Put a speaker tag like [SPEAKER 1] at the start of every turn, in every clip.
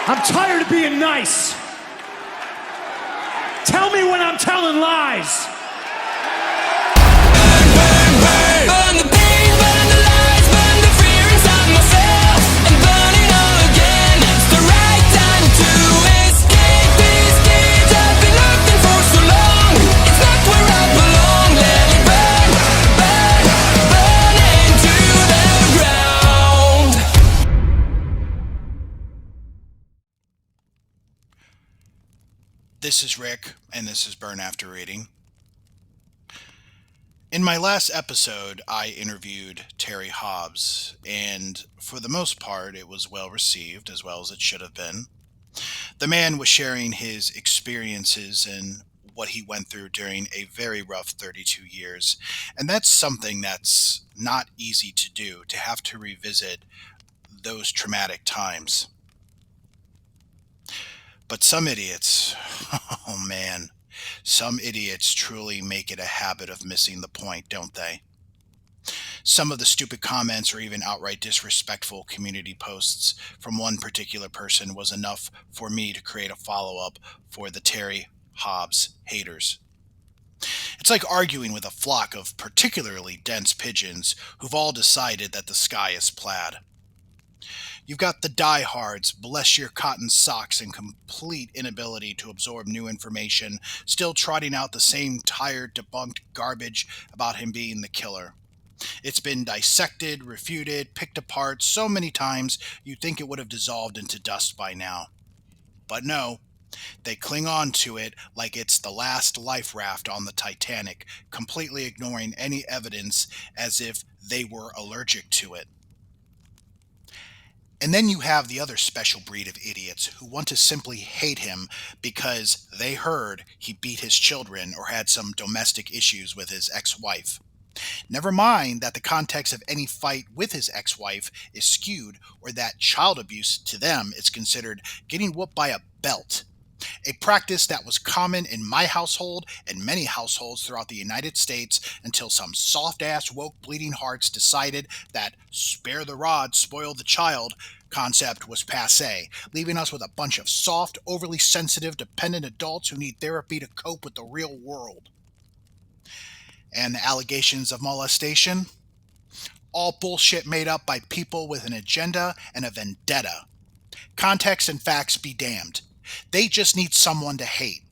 [SPEAKER 1] I'm tired of being nice. Tell me when I'm telling lies.
[SPEAKER 2] Burn, burn, burn the pain, burn the lies, burn the fear inside myself, and burn it all again. It's the right time to escape this cage I've been locked in for so long. It's not where I belong. Let it burn, burn, burn into the ground.
[SPEAKER 3] This is Rick, and this is Burn After Reading. In my last episode, I interviewed Terry Hobbs, and for the most part, it was well received, as well as it should have been. The man was sharing his experiences and what he went through during a very rough 32 years, and that's something that's not easy to do, to have to revisit those traumatic times. But some idiots, oh man, some idiots truly make it a habit of missing the point, don't they? Some of the stupid comments or even outright disrespectful community posts from one particular person was enough for me to create a follow-up for the Terry Hobbs haters. It's like arguing with a flock of particularly dense pigeons who've all decided that the sky is plaid. You've got the diehards, bless your cotton socks, and complete inability to absorb new information, still trotting out the same tired, debunked garbage about him being the killer. It's been dissected, refuted, picked apart so many times you'd think it would have dissolved into dust by now. But no, they cling on to it like it's the last life raft on the Titanic, completely ignoring any evidence as if they were allergic to it. And then you have the other special breed of idiots who want to simply hate him because they heard he beat his children or had some domestic issues with his ex-wife. Never mind that the context of any fight with his ex-wife is skewed, or that child abuse to them is considered getting whooped by a belt. A practice that was common in my household and many households throughout the United States until some soft-ass woke bleeding hearts decided that spare the rod, spoil the child concept was passé, leaving us with a bunch of soft, overly sensitive, dependent adults who need therapy to cope with the real world. And the allegations of molestation? All bullshit made up by people with an agenda and a vendetta. Context and facts be damned. They just need someone to hate.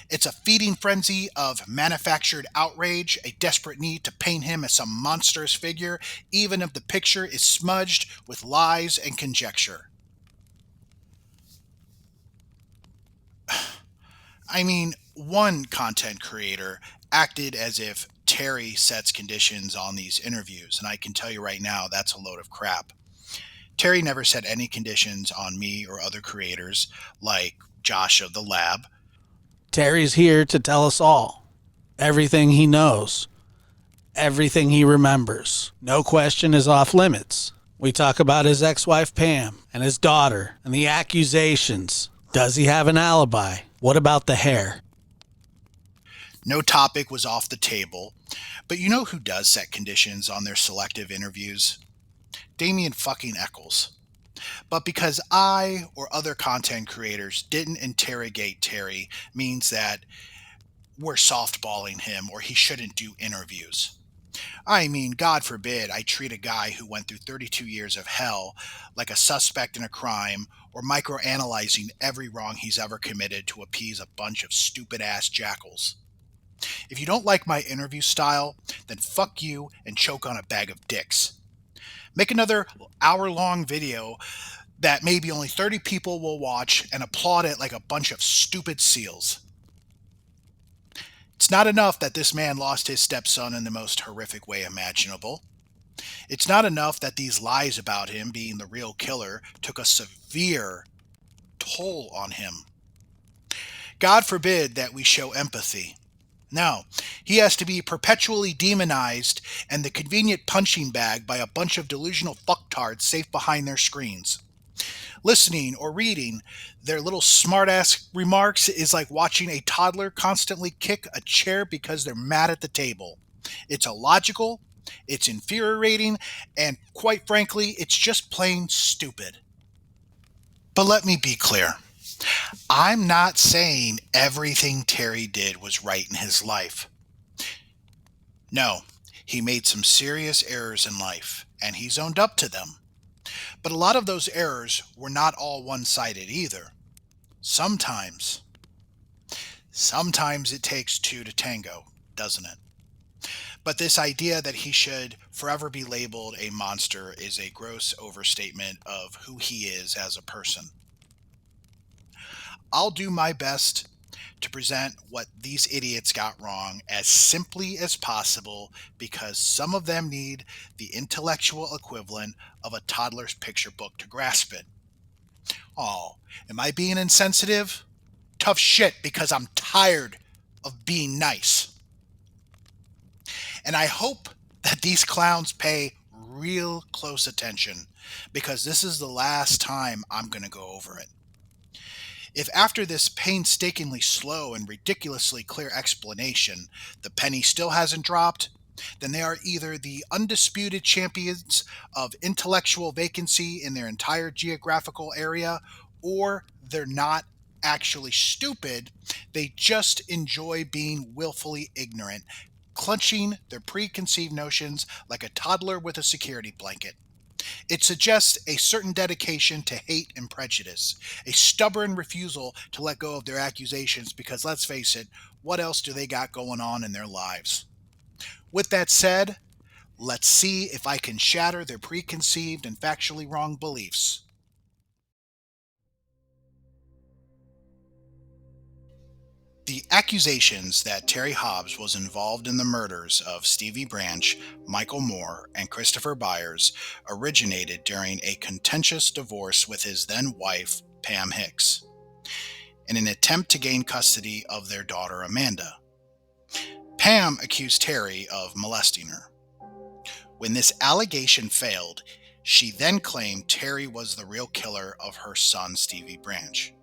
[SPEAKER 3] It's a feeding frenzy of manufactured outrage, a desperate need to paint him as some monstrous figure, even if the picture is smudged with lies and conjecture. I mean, one content creator acted as if Terry sets conditions on these interviews, and I can tell you right now that's a load of crap. Terry never set any conditions on me or other creators like Josh of the Lab.
[SPEAKER 4] Terry's here to tell us all. Everything he knows. Everything he remembers. No question is off limits. We talk about his ex-wife Pam and his daughter and the accusations. Does he have an alibi? What about the hair?
[SPEAKER 3] No topic was off the table, but you know who does set conditions on their selective interviews? Damien fucking Eccles. But because I or other content creators didn't interrogate Terry means that we're softballing him or he shouldn't do interviews. I mean, God forbid I treat a guy who went through 32 years of hell like a suspect in a crime or microanalyzing every wrong he's ever committed to appease a bunch of stupid-ass jackals. If you don't like my interview style, then fuck you and choke on a bag of dicks. Make another hour-long video that maybe only 30 people will watch and applaud it like a bunch of stupid seals. It's not enough that this man lost his stepson in the most horrific way imaginable. It's not enough that these lies about him being the real killer took a severe toll on him. God forbid that we show empathy. No, he has to be perpetually demonized and the convenient punching bag by a bunch of delusional fucktards safe behind their screens. Listening or reading their little smartass remarks is like watching a toddler constantly kick a chair because they're mad at the table. It's illogical, it's infuriating, and quite frankly, it's just plain stupid. But let me be clear. I'm not saying everything Terry did was right in his life. No, he made some serious errors in life, and he's owned up to them. But a lot of those errors were not all one-sided either. Sometimes it takes two to tango, doesn't it? But this idea that he should forever be labeled a monster is a gross overstatement of who he is as a person. I'll do my best to present what these idiots got wrong as simply as possible because some of them need the intellectual equivalent of a toddler's picture book to grasp it. Oh, am I being insensitive? Tough shit, because I'm tired of being nice. And I hope that these clowns pay real close attention, because this is the last time I'm going to go over it. If after this painstakingly slow and ridiculously clear explanation, the penny still hasn't dropped, then they are either the undisputed champions of intellectual vacancy in their entire geographical area, or they're not actually stupid, they just enjoy being willfully ignorant, clutching their preconceived notions like a toddler with a security blanket. It suggests a certain dedication to hate and prejudice, a stubborn refusal to let go of their accusations because, let's face it, what else do they got going on in their lives? With that said, let's see if I can shatter their preconceived and factually wrong beliefs. The accusations that Terry Hobbs was involved in the murders of Stevie Branch, Michael Moore, and Christopher Byers originated during a contentious divorce with his then wife, Pam Hicks, in an attempt to gain custody of their daughter, Amanda. Pam accused Terry of molesting her. When this allegation failed, she then claimed Terry was the real killer of her son, Stevie Branch.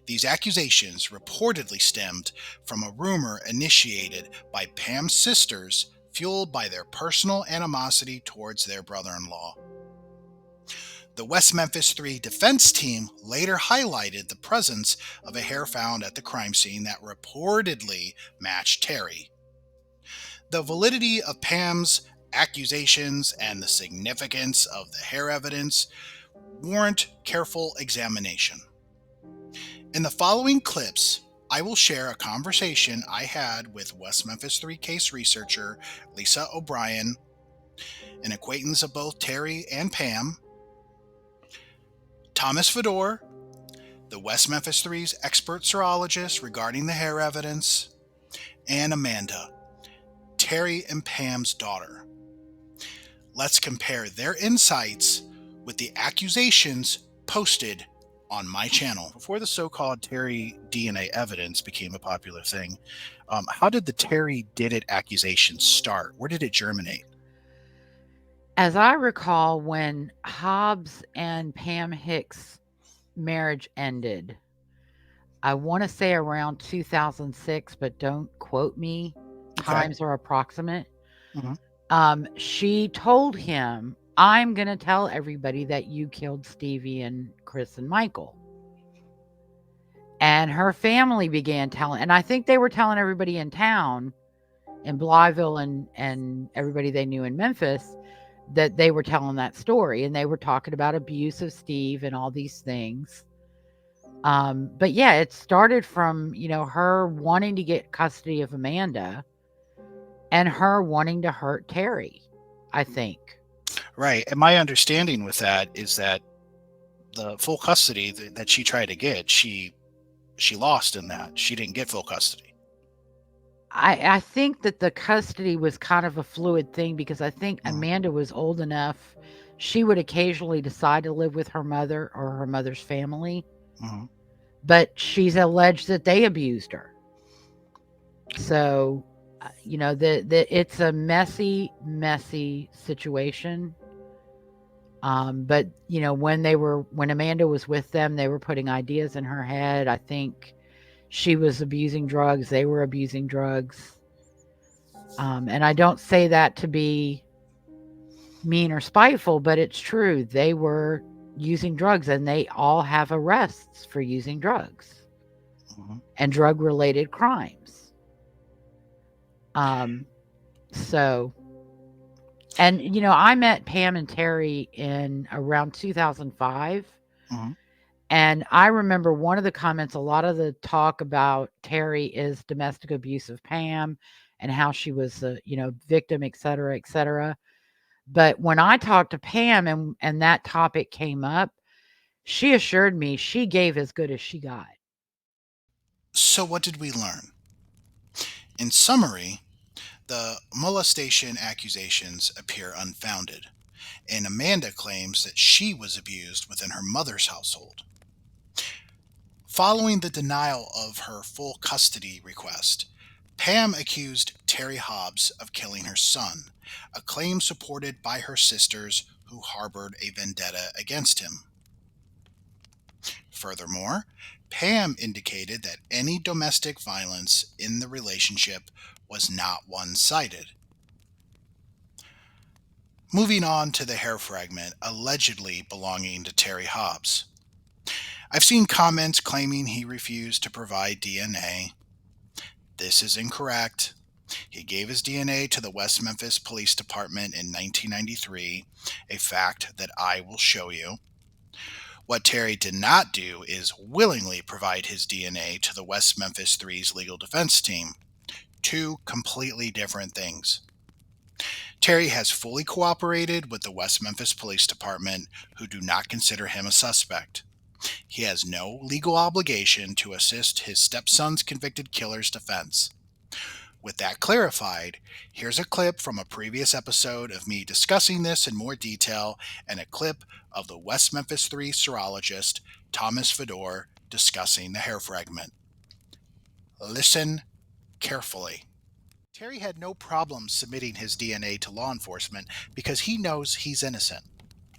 [SPEAKER 3] These accusations reportedly stemmed from a rumor initiated by Pam's sisters, fueled by their personal animosity towards their brother-in-law. The West Memphis Three defense team later highlighted the presence of a hair found at the crime scene that reportedly matched Terry. The validity of Pam's accusations and the significance of the hair evidence warrant careful examination. In the following clips, I will share a conversation I had with West Memphis Three case researcher Lisa O'Brien, an acquaintance of both Terry and Pam, Thomas Fedor, the West Memphis Three's expert serologist regarding the hair evidence, and Amanda, Terry and Pam's daughter. Let's compare their insights with the accusations posted on my channel. Before the so-called Terry DNA evidence became a popular thing, how did the Terry did it accusations start? Where did it germinate?
[SPEAKER 5] As I recall, when Hobbs and Pam Hicks' marriage ended, I want to say around 2006, but don't quote me. Times are approximate. She told him, I'm going to tell everybody that you killed Stevie and Chris and Michael. And her family began telling, and I think they were telling everybody in town, in Blytheville and everybody they knew in Memphis, that they were telling that story. And they were talking about abuse of Steve and all these things. But yeah, it started from, her wanting to get custody of Amanda and her wanting to hurt Terry, I think.
[SPEAKER 3] Right. And my understanding with that is that the full custody that she tried to get, she lost in that. She didn't get full custody.
[SPEAKER 5] I think that the custody was kind of a fluid thing because I think Amanda was old enough. She would occasionally decide to live with her mother or her mother's family. But she's alleged that they abused her. So, it's a messy situation. But when Amanda was with them, they were putting ideas in her head. I think she was abusing drugs. They were abusing drugs. And I don't say that to be mean or spiteful, but it's true. They were using drugs, and they all have arrests for using drugs and drug-related crimes. So, and you know, I met Pam and Terry in around 2005. And I remember one of the comments, a lot of the talk about Terry is domestic abuse of Pam and how she was a, you know, victim, et cetera, et cetera. But when I talked to Pam and that topic came up, she assured me she gave as good as she got.
[SPEAKER 3] So what did we learn? In summary, the molestation accusations appear unfounded, and Amanda claims that she was abused within her mother's household. Following the denial of her full custody request, Pam accused Terry Hobbs of killing her son, a claim supported by her sisters who harbored a vendetta against him. Furthermore, Pam indicated that any domestic violence in the relationship was not one-sided. Moving on to the hair fragment allegedly belonging to Terry Hobbs. I've seen comments claiming he refused to provide DNA. This is incorrect. He gave his DNA to the West Memphis Police Department in 1993, a fact that I will show you. What Terry did not do is willingly provide his DNA to the West Memphis Three's legal defense team. Two completely different things. Terry has fully cooperated with the West Memphis Police Department, who do not consider him a suspect. He has no legal obligation to assist his stepson's convicted killer's defense. With that clarified, here's a clip from a previous episode of me discussing this in more detail and a clip of the West Memphis Three serologist Thomas Fedor discussing the hair fragment. Listen carefully. Terry had no problem submitting his DNA to law enforcement because he knows he's innocent.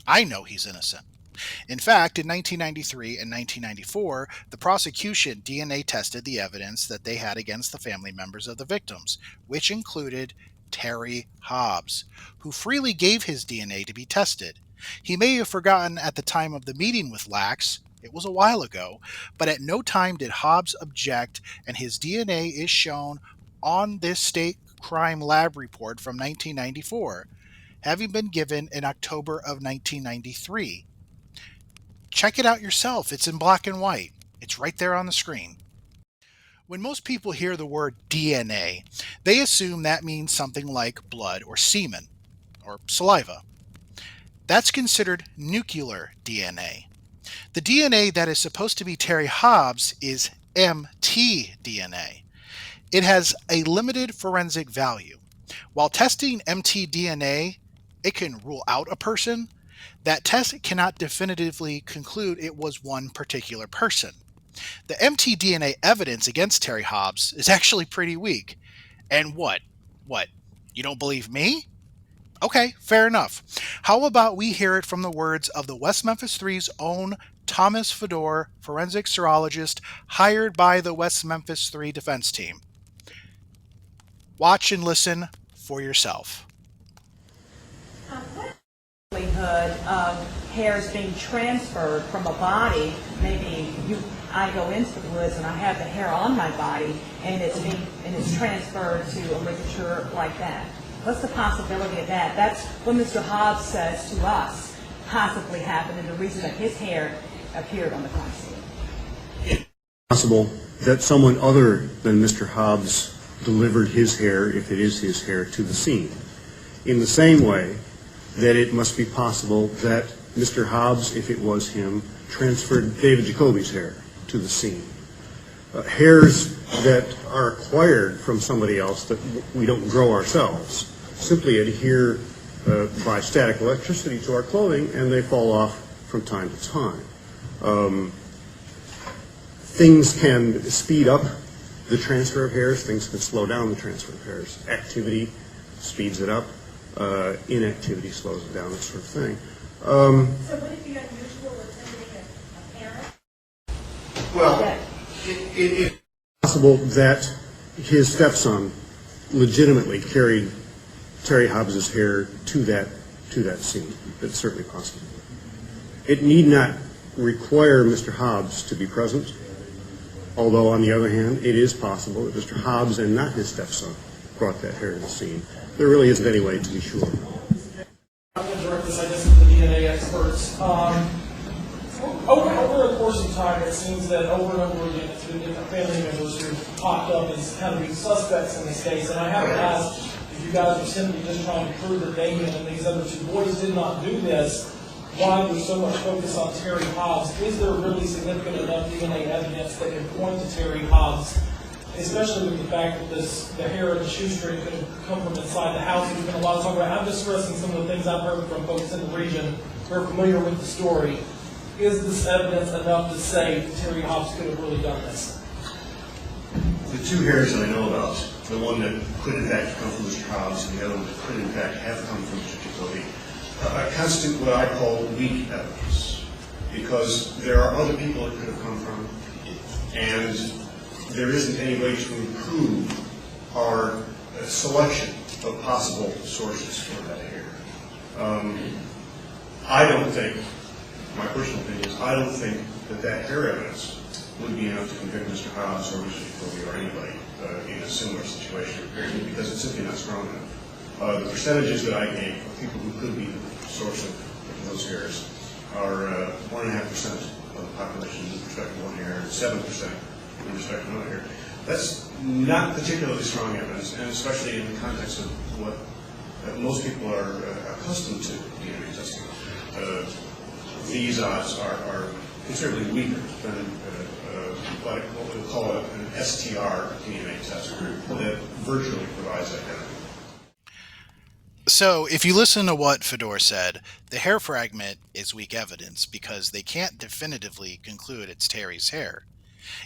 [SPEAKER 3] I know he's innocent. In fact, in 1993 and 1994, the prosecution DNA tested the evidence that they had against the family members of the victims, which included Terry Hobbs, who freely gave his DNA to be tested. He may have forgotten at the time of the meeting with Lax, it was a while ago, but at no time did Hobbs object, and his DNA is shown on this state crime lab report from 1994, having been given in October of 1993. Check it out yourself. It's in black and white. It's right there on the screen. When most people hear the word DNA, they assume that means something like blood or semen or saliva. That's considered nuclear DNA. The DNA that is supposed to be Terry Hobbs is mtDNA. It has a limited forensic value. While testing mtDNA, it can rule out a person. That test cannot definitively conclude it was one particular person. The mtDNA evidence against Terry Hobbs is actually pretty weak. And what? You don't believe me? Okay, fair enough. How about we hear it from the words of the West Memphis Three's own Thomas Fedor, forensic serologist hired by the West Memphis Three defense team. Watch and listen for yourself.
[SPEAKER 6] Likelihood of hairs being transferred from a body, maybe I go into the woods and I have the hair on my body and it's transferred to a ligature like that. What's the possibility of that? That's what Mr. Hobbs says to us possibly happened, and the reason that his hair appeared on the crime scene.
[SPEAKER 7] It's possible that someone other than Mr. Hobbs delivered his hair, if it is his hair, to the scene. In the same way that it must be possible that Mr. Hobbs, if it was him, transferred David Jacoby's hair to the scene. Hairs that are acquired from somebody else that we don't grow ourselves simply adhere by static electricity to our clothing, and they fall off from time to time. Things can speed up the transfer of hairs, things can slow down the transfer of hairs. Activity speeds it up, inactivity slows it down, that sort of thing.
[SPEAKER 8] So would it be unusual with visiting a parent?
[SPEAKER 7] Well, it's possible that his stepson legitimately carried Terry Hobbs's hair to that scene. It's certainly possible. It need not require Mr. Hobbs to be present, although on the other hand, it is possible that Mr. Hobbs and not his stepson brought that hair to the scene. There really isn't any way to be sure.
[SPEAKER 9] I'm going to direct this, I guess, to the DNA experts. Over the course of time, it seems that over and over again, it's been different family members who have popped up as kind of being suspects in this case. And I have to ask if you guys are simply just trying to prove that Damien and these other two boys did not do this, why there's so much focus on Terry Hobbs. Is there really significant enough DNA evidence that can point to Terry Hobbs, especially with the fact that the hair and the shoestring could have come from inside the house? There's been a lot of talk about. I'm just stressing some of the things I've heard from folks in the region who are familiar with the story. Is this evidence enough to say that Terry Hobbs could have really done this?
[SPEAKER 7] The two hairs that I know about, the one that could in fact come from Mr. Hobbs and the other one that could in fact have come from Mr. Jacoby, constitute what I call weak evidence, because there are other people it could have come from, and there isn't any way to improve our selection of possible sources for that hair. I don't think, my personal opinion is, I don't think that hair evidence would be enough to convict Mr. Hobbs or Mr. Jacoby or anybody in a similar situation, because it's simply not strong enough. The percentages that I gave of people who could be the source of those hairs are 1.5% of the population with respect to one hair and 7% with respect to another hair. That's not particularly strong evidence, and especially in the context of what most people are accustomed to DNA testing. These odds are considerably weaker than what we'll call an STR DNA test that virtually provides identity.
[SPEAKER 3] So, if you listen to what Fedor said, the hair fragment is weak evidence because they can't definitively conclude it's Terry's hair.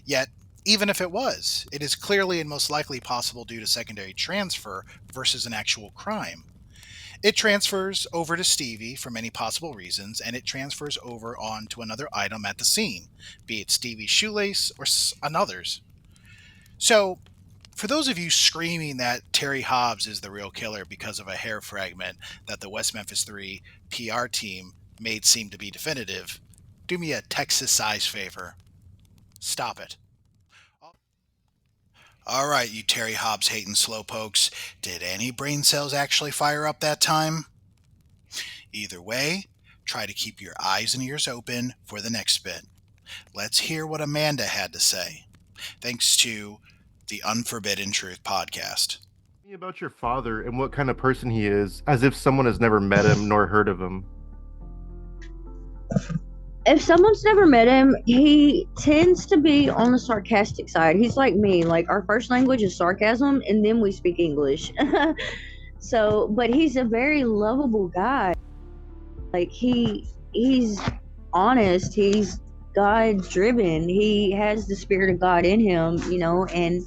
[SPEAKER 3] Yet, even if it was, it is clearly and most likely possible due to secondary transfer versus an actual crime. It transfers over to Stevie for many possible reasons, and it transfers over onto another item at the scene, be it Stevie's shoelace or another's. So, for those of you screaming that Terry Hobbs is the real killer because of a hair fragment that the West Memphis Three PR team made seem to be definitive, do me a Texas-sized favor. Stop it. All right, you Terry Hobbs hating slowpokes, did any brain cells actually fire up that time? Either way, try to keep your eyes and ears open for the next bit. Let's hear what Amanda had to say. Thanks to the Unforbidden Truth podcast.
[SPEAKER 10] Tell me about your father and what kind of person he is, as if someone has never met him nor heard of him.
[SPEAKER 11] If someone's never met him, he tends to be on the sarcastic side. He's like me. Like, our first language is sarcasm, and then we speak English. But he's a very lovable guy. Like, he's honest. He's God-driven. He has the spirit of God in him, and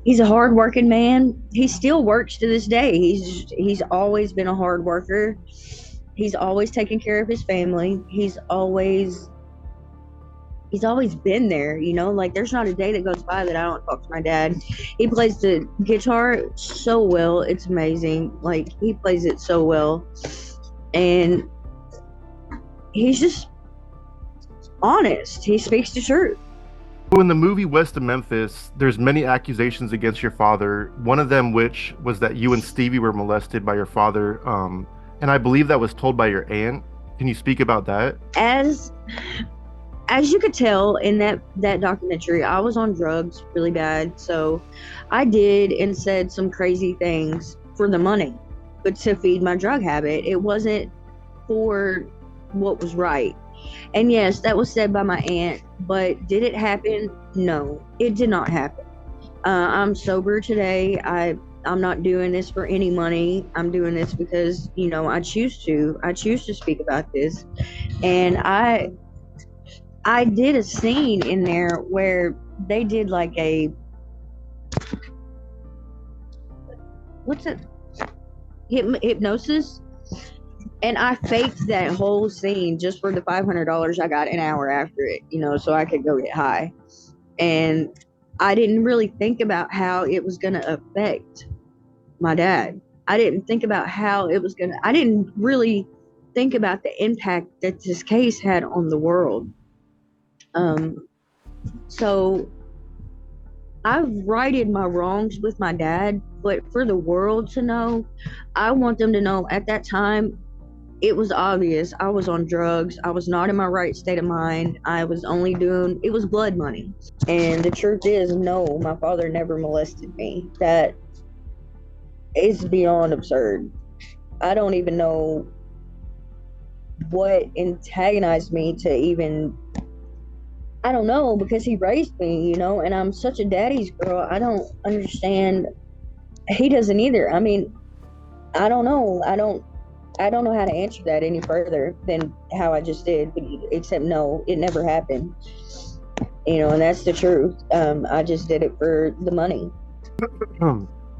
[SPEAKER 11] he's a hard-working man. He still works to this day. He's always been a hard worker. He's always taken care of his family. He's always been there, like, there's not a day that goes by that I don't talk to my dad. He plays the guitar so well. It's amazing. Like, he plays it so well. And he's just honest. He speaks the truth.
[SPEAKER 10] In the movie West of Memphis, there's many accusations against your father, one of them which was that you and Stevie were molested by your father, and I believe that was told by your aunt. Can you speak about that? As
[SPEAKER 11] you could tell in that documentary, I was on drugs really bad. So I did and said some crazy things for the money, but to feed my drug habit. It wasn't for what was right. And yes, that was said by my aunt, but did it happen? No, it did not happen. I'm sober today. I'm not doing this for any money. I'm doing this because, I choose to speak about this. And I did a scene in there where they did like hypnosis. And I faked that whole scene just for the $500 I got an hour after it, so I could go get high. And I didn't really think about how it was going to affect my dad. I didn't think about how it was I didn't really think about the impact that this case had on the world. So I've righted my wrongs with my dad, but for the world to know, I want them to know at that time it was obvious I was on drugs. I was not in my right state of mind. I was only doing, it was blood money. And the truth is, no, my father never molested me. That is beyond absurd. I don't even know what antagonized me to even, I don't know, because he raised me, and I'm such a daddy's girl. I don't understand. He doesn't either. I mean, I don't know. I don't know how to answer that any further than how I just did, except no, it never happened. And that's the truth. I just did it for the money.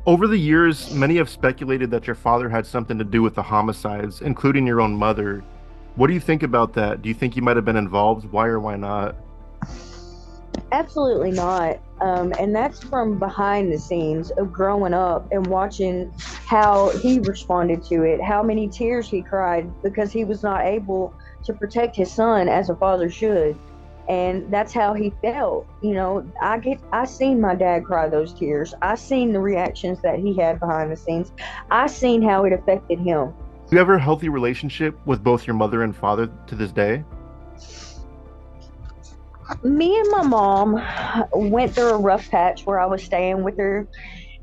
[SPEAKER 10] Over the years, many have speculated that your father had something to do with the homicides, including your own mother. What do you think about that? Do you think he might have been involved? Why or why not?
[SPEAKER 11] Absolutely not. And that's from behind the scenes of growing up and watching how he responded to it, how many tears he cried because he was not able to protect his son as a father should. And that's how he felt. I seen my dad cry those tears. I seen the reactions that he had behind the scenes. I seen how it affected him.
[SPEAKER 10] Do you have a healthy relationship with both your mother and father to this day?
[SPEAKER 11] Me and my mom went through a rough patch where I was staying with her,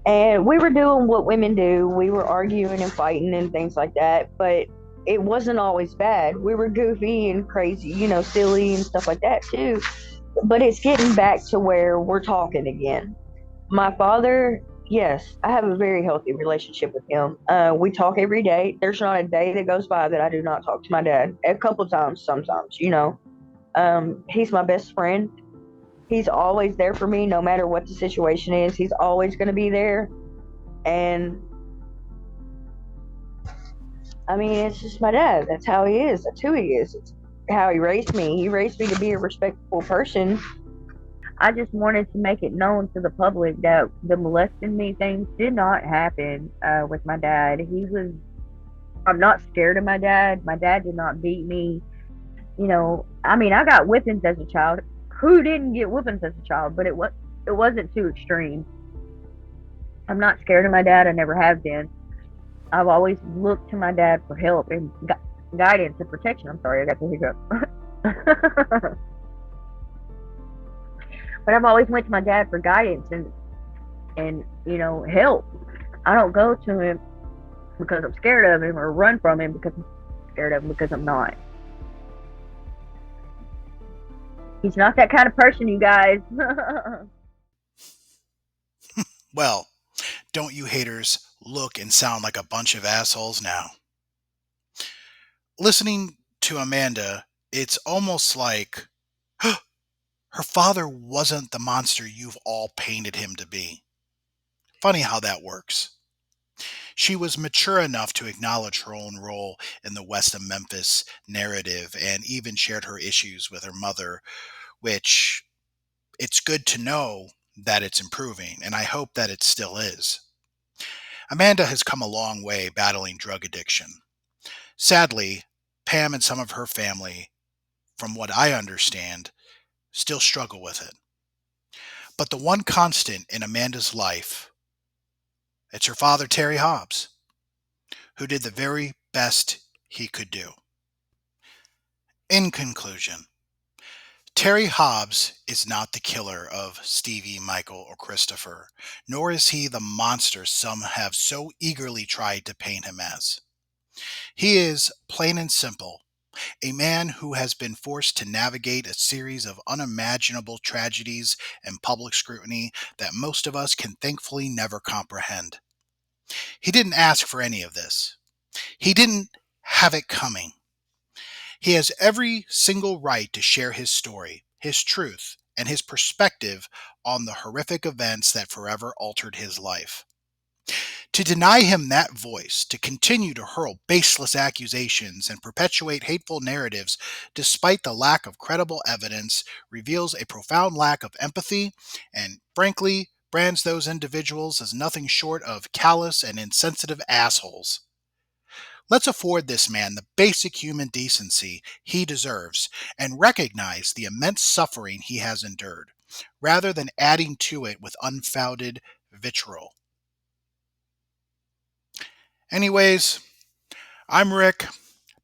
[SPEAKER 11] and we were doing what women do. We were arguing and fighting and things like that, but it wasn't always bad. We were goofy and crazy, silly and stuff like that too. But it's getting back to where we're talking again. My father, yes, I have a very healthy relationship with him. We talk every day. There's not a day that goes by that I do not talk to my dad. A couple times, sometimes. He's my best friend. He's always there for me, no matter what the situation is. He's always going to be there. And I mean, it's just my dad. That's how he is. That's who he is. It's how he raised me. He raised me to be a respectful person. I just wanted to make it known to the public that the molesting me things did not happen with my dad. I'm not scared of my dad. My dad did not beat me. I mean, I got whippings as a child. Who didn't get whippings as a child? But it wasn't too extreme. I'm not scared of my dad. I never have been. I've always looked to my dad for help and guidance and protection. I'm sorry, I got the hiccup. But I've always went to my dad for guidance and help. I don't go to him because I'm scared of him or run from him because I'm scared of him, because I'm not. He's not that kind of person, you guys.
[SPEAKER 3] Well, don't you haters look and sound like a bunch of assholes now? Listening to Amanda, it's almost like her father wasn't the monster you've all painted him to be. Funny how that works. She was mature enough to acknowledge her own role in the West of Memphis narrative and even shared her issues with her mother, which it's good to know that it's improving, and I hope that it still is. Amanda has come a long way battling drug addiction. Sadly, Pam and some of her family, from what I understand, still struggle with it. But the one constant in Amanda's life, it's her father, Terry Hobbs, who did the very best he could do. In conclusion, Terry Hobbs is not the killer of Stevie, Michael, or Christopher, nor is he the monster some have so eagerly tried to paint him as. He is, plain and simple, a man who has been forced to navigate a series of unimaginable tragedies and public scrutiny that most of us can thankfully never comprehend. He didn't ask for any of this. He didn't have it coming. He has every single right to share his story, his truth, and his perspective on the horrific events that forever altered his life. To deny him that voice, to continue to hurl baseless accusations and perpetuate hateful narratives despite the lack of credible evidence, reveals a profound lack of empathy and, frankly, brands those individuals as nothing short of callous and insensitive assholes. Let's afford this man the basic human decency he deserves and recognize the immense suffering he has endured, rather than adding to it with unfounded vitriol. Anyways, I'm Rick.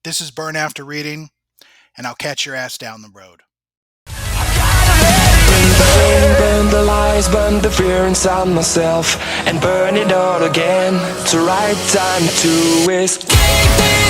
[SPEAKER 3] This is Burn After Reading, and I'll catch your ass down the road.
[SPEAKER 2] Burn the lies, burn the fear inside myself, and burn it all again. It's the right time to escape.